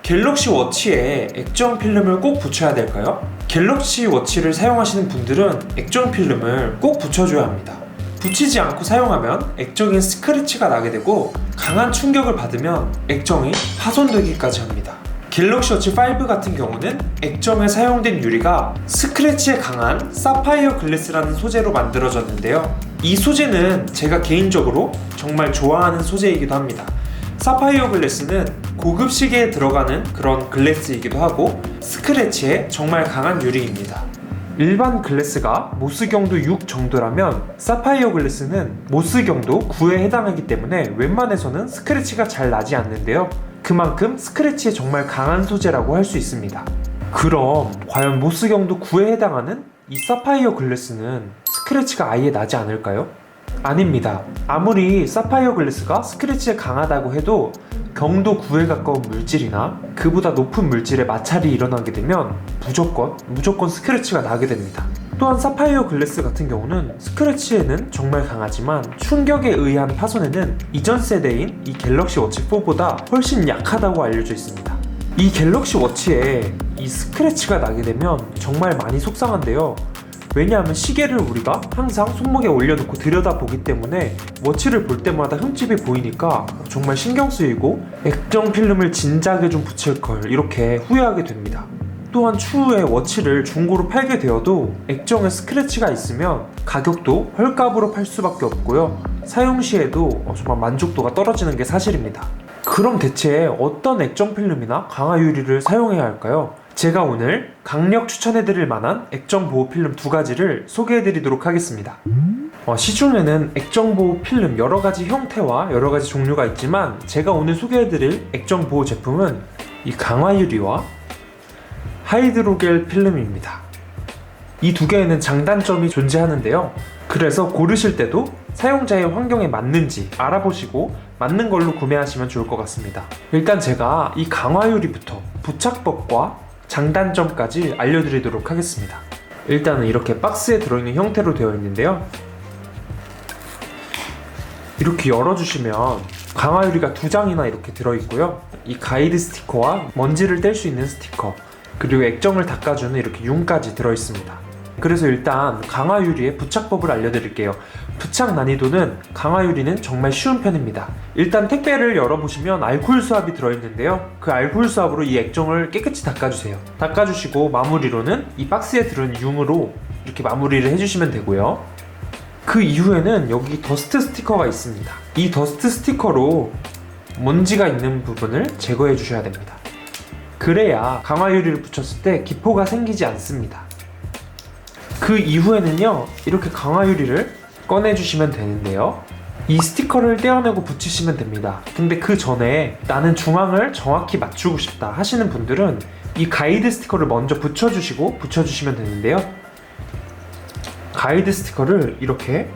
갤럭시 워치에 액정 필름을 꼭 붙여야 될까요? 갤럭시 워치를 사용하시는 분들은 액정 필름을 꼭 붙여줘야 합니다. 붙이지 않고 사용하면 액정에 스크래치가 나게 되고 강한 충격을 받으면 액정이 파손되기까지 합니다. 갤럭시 워치 5 같은 경우는 액정에 사용된 유리가 스크래치에 강한 사파이어 글래스라는 소재로 만들어졌는데요. 이 소재는 제가 개인적으로 정말 좋아하는 소재이기도 합니다. 사파이어 글래스는 고급 시계에 들어가는 그런 글래스이기도 하고 스크래치에 정말 강한 유리입니다. 일반 글래스가 모스 경도 6 정도라면 사파이어 글래스는 모스 경도 9에 해당하기 때문에 웬만해서는 스크래치가 잘 나지 않는데요. 그만큼 스크래치에 정말 강한 소재라고 할 수 있습니다. 그럼 과연 모스 경도 9에 해당하는 이 사파이어 글래스는 스크래치가 아예 나지 않을까요? 아닙니다. 아무리 사파이어 글래스가 스크래치에 강하다고 해도 경도 9에 가까운 물질이나 그보다 높은 물질에 마찰이 일어나게 되면 무조건 스크래치가 나게 됩니다. 또한 사파이어 글래스 같은 경우는 스크래치에는 정말 강하지만 충격에 의한 파손에는 이전 세대인 이 갤럭시 워치 4보다 훨씬 약하다고 알려져 있습니다. 이 갤럭시 워치에 이 스크래치가 나게 되면 정말 많이 속상한데요. 왜냐하면 시계를 우리가 항상 손목에 올려놓고 들여다보기 때문에 워치를 볼 때마다 흠집이 보이니까 정말 신경 쓰이고 액정 필름을 진작에 좀 붙일걸 이렇게 후회하게 됩니다. 또한 추후에 워치를 중고로 팔게 되어도 액정에 스크래치가 있으면 가격도 헐값으로 팔 수밖에 없고요. 사용 시에도 정말 만족도가 떨어지는 게 사실입니다. 그럼 대체 어떤 액정 필름이나 강화 유리를 사용해야 할까요? 제가 오늘 강력 추천해드릴 만한 액정 보호 필름 2가지를 소개해드리도록 하겠습니다. 시중에는 액정 보호 필름 여러가지 형태와 여러가지 종류가 있지만 제가 오늘 소개해드릴 액정 보호 제품은 이 강화 유리와 하이드로겔 필름입니다. 이 두 개에는 장단점이 존재하는데요. 그래서 고르실 때도 사용자의 환경에 맞는지 알아보시고 맞는 걸로 구매하시면 좋을 것 같습니다. 일단 제가 이 강화 유리부터 부착법과 장단점까지 알려드리도록 하겠습니다. 일단은 이렇게 박스에 들어있는 형태로 되어 있는데요. 이렇게 열어주시면 강화 유리가 2장이나 이렇게 들어있고요. 이 가이드 스티커와 먼지를 뗄 수 있는 스티커, 그리고 액정을 닦아주는 이렇게 융까지 들어있습니다. 그래서 일단 강화 유리의 부착법을 알려드릴게요. 부착 난이도는 강화 유리는 정말 쉬운 편입니다. 일단 택배를 열어보시면 알코올 수압이 들어있는데요. 그 알코올 수압으로 이 액정을 깨끗이 닦아주세요. 닦아주시고 마무리로는 이 박스에 들어있는 융으로 이렇게 마무리를 해주시면 되고요. 그 이후에는 여기 더스트 스티커가 있습니다. 이 더스트 스티커로 먼지가 있는 부분을 제거해 주셔야 됩니다. 그래야 강화 유리를 붙였을 때 기포가 생기지 않습니다. 그 이후에는요, 이렇게 강화 유리를 꺼내주시면 되는데요. 이 스티커를 떼어내고 붙이시면 됩니다. 근데 그 전에 나는 중앙을 정확히 맞추고 싶다 하시는 분들은 이 가이드 스티커를 먼저 붙여주시면 되는데요. 가이드 스티커를 이렇게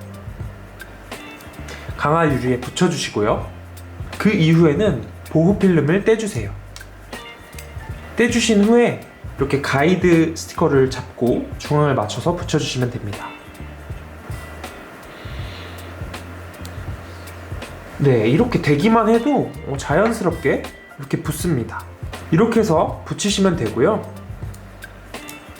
강화 유리에 붙여주시고요. 그 이후에는 보호 필름을 떼주세요. 떼주신 후에 이렇게 가이드 스티커를 잡고 중앙을 맞춰서 붙여주시면 됩니다. 네, 이렇게 대기만 해도 자연스럽게 이렇게 붙습니다. 이렇게 해서 붙이시면 되고요.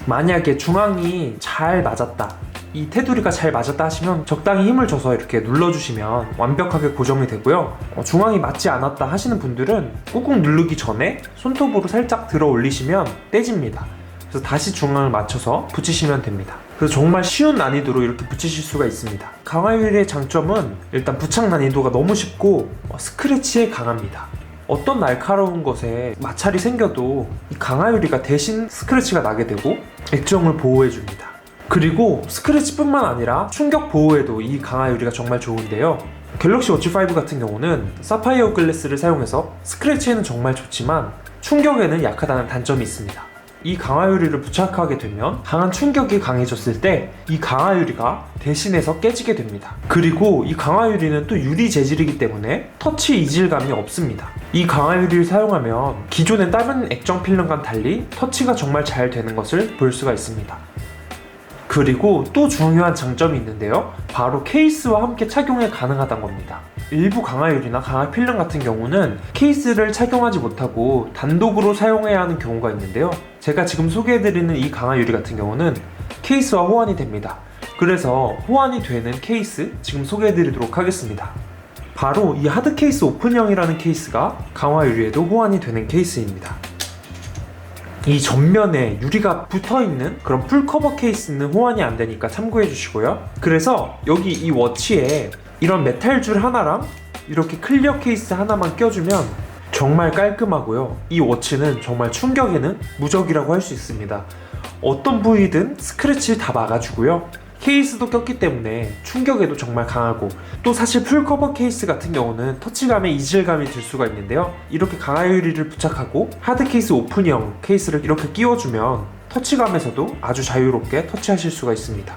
만약에 중앙이 잘 맞았다, 이 테두리가 잘 맞았다 하시면 적당히 힘을 줘서 이렇게 눌러주시면 완벽하게 고정이 되고요. 중앙이 맞지 않았다 하시는 분들은 꾹꾹 누르기 전에 손톱으로 살짝 들어 올리시면 떼집니다. 그래서 다시 중앙을 맞춰서 붙이시면 됩니다. 그래서 정말 쉬운 난이도로 이렇게 붙이실 수가 있습니다. 강화 유리의 장점은 일단 부착 난이도가 너무 쉽고 스크래치에 강합니다. 어떤 날카로운 것에 마찰이 생겨도 이 강화 유리가 대신 스크래치가 나게 되고 액정을 보호해줍니다. 그리고 스크래치뿐만 아니라 충격 보호에도 이 강화 유리가 정말 좋은데요. 갤럭시 워치 5 같은 경우는 사파이어 글래스를 사용해서 스크래치에는 정말 좋지만 충격에는 약하다는 단점이 있습니다. 이 강화 유리를 부착하게 되면 강한 충격이 강해졌을 때 이 강화 유리가 대신해서 깨지게 됩니다. 그리고 이 강화 유리는 또 유리 재질이기 때문에 터치 이질감이 없습니다. 이 강화 유리를 사용하면 기존의 다른 액정 필름과는 달리 터치가 정말 잘 되는 것을 볼 수가 있습니다. 그리고 또 중요한 장점이 있는데요. 바로 케이스와 함께 착용이 가능하다는 겁니다. 일부 강화유리나 강화 필름 같은 경우는 케이스를 착용하지 못하고 단독으로 사용해야 하는 경우가 있는데요. 제가 지금 소개해드리는 이 강화유리 같은 경우는 케이스와 호환이 됩니다. 그래서 호환이 되는 케이스 지금 소개해드리도록 하겠습니다. 바로 이 하드케이스 오픈형이라는 케이스가 강화유리에도 호환이 되는 케이스입니다. 이 전면에 유리가 붙어있는 그런 풀커버 케이스는 호환이 안 되니까 참고해 주시고요. 그래서 여기 이 워치에 이런 메탈 줄 하나랑 이렇게 클리어 케이스 하나만 껴주면 정말 깔끔하고요. 이 워치는 정말 충격에는 무적이라고 할 수 있습니다. 어떤 부위든 스크래치 다 막아주고요. 케이스도 꼈기 때문에 충격에도 정말 강하고, 또 사실 풀커버 케이스 같은 경우는 터치감에 이질감이 들 수가 있는데요. 이렇게 강화유리를 부착하고 하드케이스 오픈형 케이스를 이렇게 끼워주면 터치감에서도 아주 자유롭게 터치하실 수가 있습니다.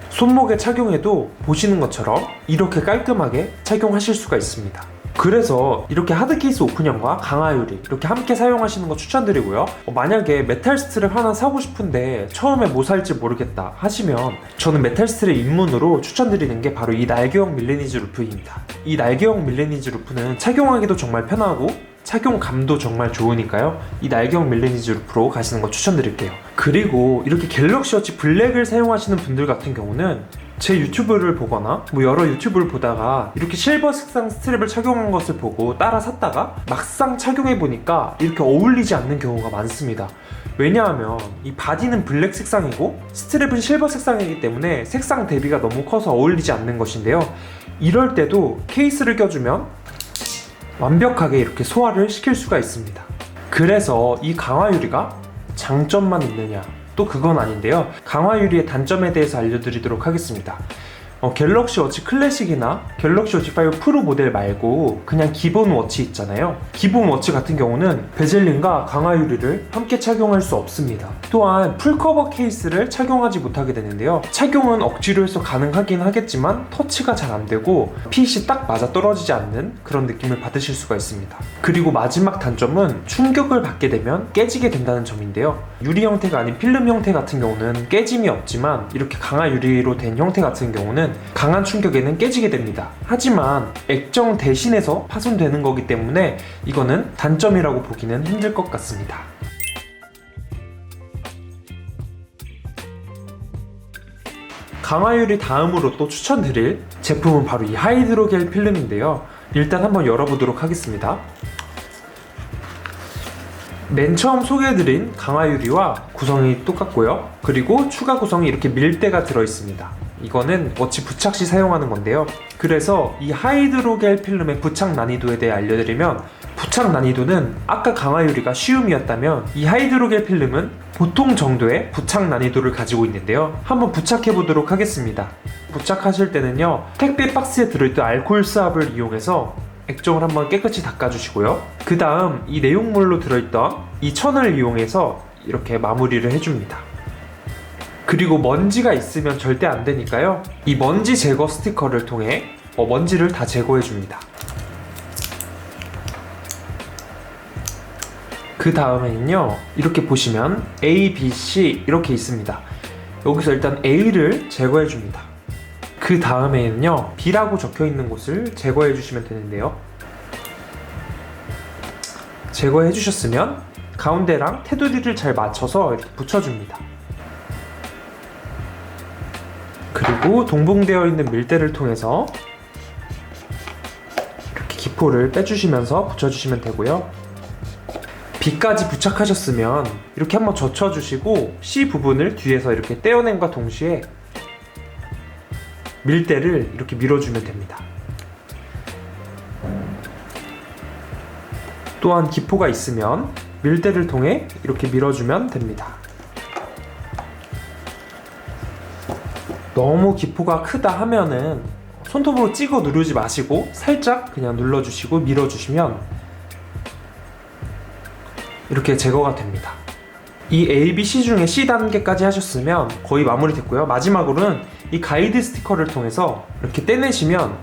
손목에 착용해도 보시는 것처럼 이렇게 깔끔하게 착용하실 수가 있습니다. 그래서 이렇게 하드케이스 오픈형과 강화유리 이렇게 함께 사용하시는 거 추천드리고요. 만약에 메탈 스트랩 하나 사고 싶은데 처음에 뭐 살지 모르겠다 하시면 저는 메탈 스트랩 입문으로 추천드리는 게 바로 이 날개형 밀레니즈 루프입니다. 이 날개형 밀레니즈 루프는 착용하기도 정말 편하고 착용감도 정말 좋으니까요. 이 날개형 밀레니즈 루프로 가시는 거 추천드릴게요. 그리고 이렇게 갤럭시 워치 블랙을 사용하시는 분들 같은 경우는 제 유튜브를 보거나 여러 유튜브를 보다가 이렇게 실버 색상 스트랩을 착용한 것을 보고 따라 샀다가 막상 착용해보니까 이렇게 어울리지 않는 경우가 많습니다. 왜냐하면 이 바디는 블랙 색상이고 스트랩은 실버 색상이기 때문에 색상 대비가 너무 커서 어울리지 않는 것인데요. 이럴 때도 케이스를 껴주면 완벽하게 이렇게 소화를 시킬 수가 있습니다. 그래서 이 강화유리가 장점만 있느냐? 또 그건 아닌데요. 강화유리의 단점에 대해서 알려드리도록 하겠습니다. 갤럭시 워치 클래식이나 갤럭시 워치 5 프로 모델 말고 그냥 기본 워치 있잖아요. 기본 워치 같은 경우는 베젤린과 강화유리를 함께 착용할 수 없습니다. 또한 풀커버 케이스를 착용하지 못하게 되는데요. 착용은 억지로 해서 가능하긴 하겠지만 터치가 잘 안되고 핏이 딱 맞아 떨어지지 않는 그런 느낌을 받으실 수가 있습니다. 그리고 마지막 단점은 충격을 받게 되면 깨지게 된다는 점인데요. 유리 형태가 아닌 필름 형태 같은 경우는 깨짐이 없지만 이렇게 강화유리로 된 형태 같은 경우는 강한 충격에는 깨지게 됩니다. 하지만 액정 대신해서 파손되는 거기 때문에 이거는 단점이라고 보기는 힘들 것 같습니다. 강화유리 다음으로 또 추천드릴 제품은 바로 이 하이드로겔 필름인데요. 일단 한번 열어보도록 하겠습니다. 맨 처음 소개해드린 강화유리와 구성이 똑같고요. 그리고 추가 구성이 이렇게 밀대가 들어있습니다. 이거는 워치 부착 시 사용하는 건데요. 그래서 이 하이드로겔 필름의 부착 난이도에 대해 알려드리면, 부착 난이도는 아까 강화유리가 쉬움이었다면 이 하이드로겔 필름은 보통 정도의 부착 난이도를 가지고 있는데요. 한번 부착해 보도록 하겠습니다. 부착하실 때는요, 택배 박스에 들어있던 알코올 수압을 이용해서 액정을 한번 깨끗이 닦아주시고요. 그 다음 이 내용물로 들어있던 이 천을 이용해서 이렇게 마무리를 해줍니다. 그리고 먼지가 있으면 절대 안 되니까요. 이 먼지 제거 스티커를 통해 먼지를 다 제거해 줍니다. 그 다음에는요, 이렇게 보시면 A, B, C 이렇게 있습니다. 여기서 일단 A를 제거해 줍니다. 그 다음에는요, B라고 적혀 있는 곳을 제거해 주시면 되는데요. 제거해 주셨으면 가운데랑 테두리를 잘 맞춰서 이렇게 붙여줍니다. 그리고 동봉되어 있는 밀대를 통해서 이렇게 기포를 빼주시면서 붙여주시면 되고요. B까지 부착하셨으면 이렇게 한번 젖혀주시고 C 부분을 뒤에서 이렇게 떼어낸과 동시에 밀대를 이렇게 밀어주면 됩니다. 또한 기포가 있으면 밀대를 통해 이렇게 밀어주면 됩니다. 너무 기포가 크다 하면은 손톱으로 찍어 누르지 마시고 살짝 그냥 눌러주시고 밀어주시면 이렇게 제거가 됩니다. 이 A, B, C 중에 C 단계까지 하셨으면 거의 마무리됐고요. 마지막으로는 이 가이드 스티커를 통해서 이렇게 떼내시면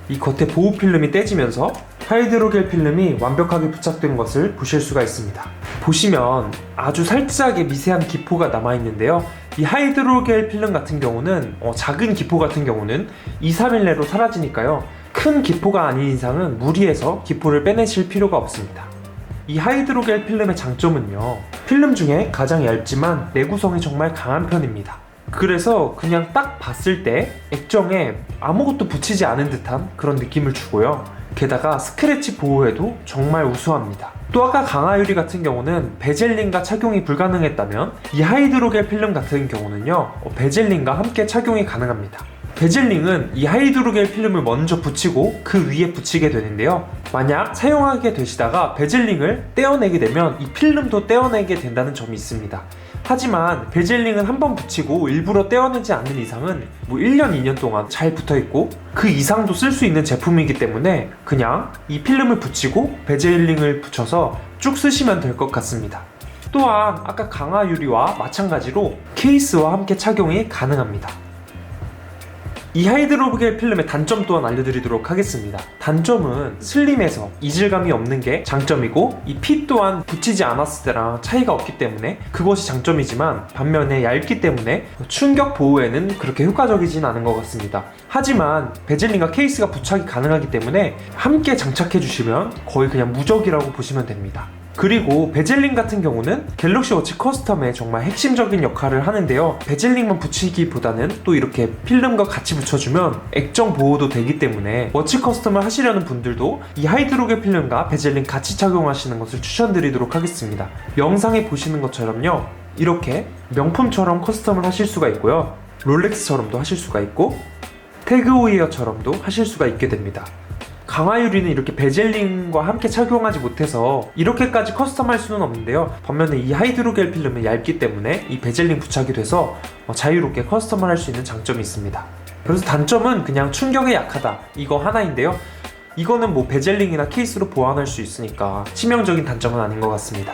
이 겉에 보호 필름이 떼지면서 하이드로겔 필름이 완벽하게 부착된 것을 보실 수가 있습니다. 보시면 아주 살짝의 미세한 기포가 남아있는데요. 이 하이드로겔 필름 같은 경우는 작은 기포 같은 경우는 2, 3일 내로 사라지니까요. 큰 기포가 아닌 이상은 무리해서 기포를 빼내실 필요가 없습니다. 이 하이드로겔 필름의 장점은요, 필름 중에 가장 얇지만 내구성이 정말 강한 편입니다. 그래서 그냥 딱 봤을 때 액정에 아무것도 붙이지 않은 듯한 그런 느낌을 주고요. 게다가 스크래치 보호에도 정말 우수합니다. 또 아까 강화유리 같은 경우는 베젤린과 착용이 불가능했다면 이 하이드로겔 필름 같은 경우는요, 베젤린과 함께 착용이 가능합니다. 베젤링은 이 하이드로겔 필름을 먼저 붙이고 그 위에 붙이게 되는데요, 만약 사용하게 되시다가 베젤링을 떼어내게 되면 이 필름도 떼어내게 된다는 점이 있습니다. 하지만 베젤링은 한번 붙이고 일부러 떼어내지 않는 이상은 1년, 2년 동안 잘 붙어있고 그 이상도 쓸 수 있는 제품이기 때문에 그냥 이 필름을 붙이고 베젤링을 붙여서 쭉 쓰시면 될 것 같습니다. 또한 아까 강화유리와 마찬가지로 케이스와 함께 착용이 가능합니다. 이 하이드로겔 필름의 단점 또한 알려드리도록 하겠습니다. 단점은 슬림해서 이질감이 없는 게 장점이고, 이 핏 또한 붙이지 않았을 때랑 차이가 없기 때문에 그것이 장점이지만, 반면에 얇기 때문에 충격 보호에는 그렇게 효과적이진 않은 것 같습니다. 하지만 베젤린과 케이스가 부착이 가능하기 때문에 함께 장착해 주시면 거의 그냥 무적이라고 보시면 됩니다. 그리고 베젤링 같은 경우는 갤럭시 워치 커스텀의 정말 핵심적인 역할을 하는데요, 베젤링만 붙이기보다는 또 이렇게 필름과 같이 붙여주면 액정 보호도 되기 때문에 워치 커스텀을 하시려는 분들도 이 하이드로겔 필름과 베젤링 같이 착용하시는 것을 추천드리도록 하겠습니다. 영상에 보시는 것처럼요, 이렇게 명품처럼 커스텀을 하실 수가 있고요, 롤렉스처럼도 하실 수가 있고 태그오이어처럼도 하실 수가 있게 됩니다. 강화유리는 이렇게 베젤링과 함께 착용하지 못해서 이렇게까지 커스텀할 수는 없는데요, 반면에 이 하이드로겔 필름은 얇기 때문에 이 베젤링 부착이 돼서 자유롭게 커스텀을 할 수 있는 장점이 있습니다. 그래서 단점은 그냥 충격에 약하다, 이거 하나인데요, 이거는 베젤링이나 케이스로 보완할 수 있으니까 치명적인 단점은 아닌 것 같습니다.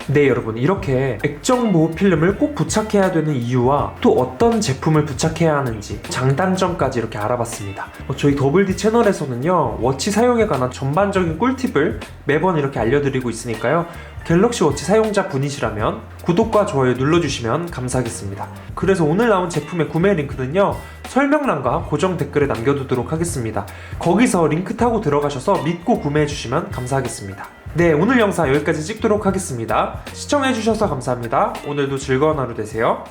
네, 여러분, 이렇게 액정 보호 필름을 꼭 부착해야 되는 이유와 또 어떤 제품을 부착해야 하는지 장단점까지 이렇게 알아봤습니다. 저희 더블D 채널에서는요, 워치 사용에 관한 전반적인 꿀팁을 매번 이렇게 알려드리고 있으니까요, 갤럭시 워치 사용자 분이시라면 구독과 좋아요 눌러주시면 감사하겠습니다. 그래서 오늘 나온 제품의 구매 링크는요, 설명란과 고정 댓글에 남겨두도록 하겠습니다. 거기서 링크 타고 들어가셔서 믿고 구매해주시면 감사하겠습니다. 네, 오늘 영상 여기까지 찍도록 하겠습니다. 시청해주셔서 감사합니다. 오늘도 즐거운 하루 되세요.